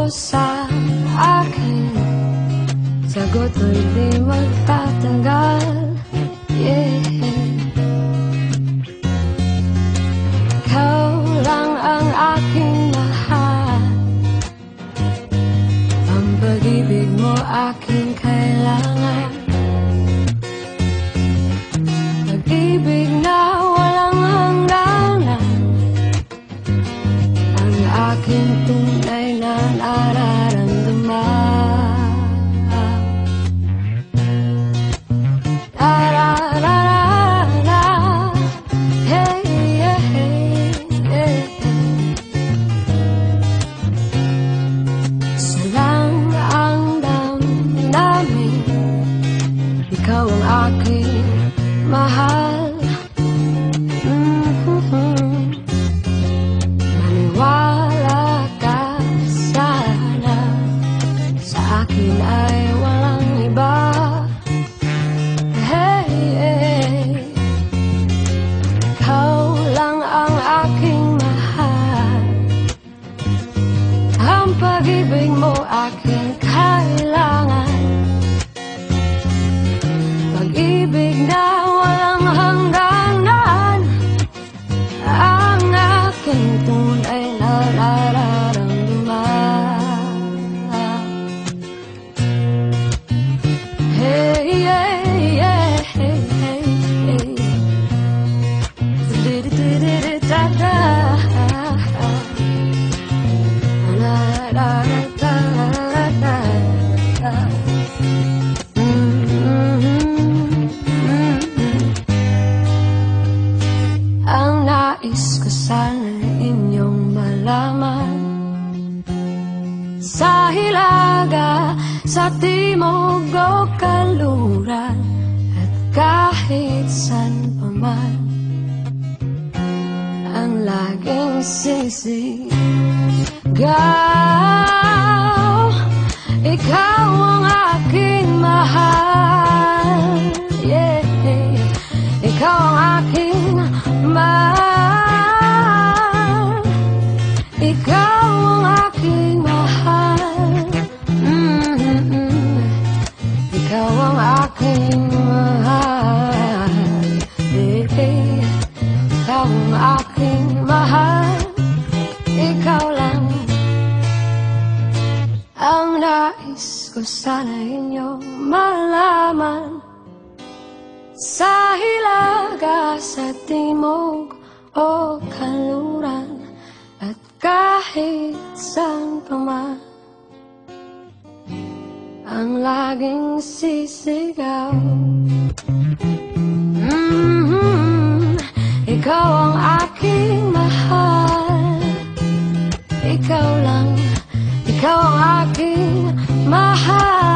sa akin, sagot mo'y di magtatagal. Ikaw lang ang aking mahal, ang pag-ibig mo aking kailangan. Pag-ibig na walang hangganan, ang aking tunay na nararamdaman. Ikaw ang aking mahal. Maniwala ka sana, sa akin ay walang iba. Ikaw lang ang aking mahal, ang pag-ibig mo aking kailangan. Pag-ibig na walang hangganan, ang aking tunay na nararamdaman. Nais ko sana inyong malaman, sa hilaga, sa timog o kanluran, at kahit saan pa man, ang laging sisigaw, ikaw ang aking mahal. Ikaw ang aking mahal, ikaw ang aking mahal. Ikaw ang aking mahal. Ikaw ang aking mahal. Ikaw lang ang nais ko sana inyong malaman, sa hilaga, sa timog o kanluran, at kahit saan pa man, ang laging sisigaw. Ikaw ang aking mahal, ikaw lang, ikaw ang aking mahal.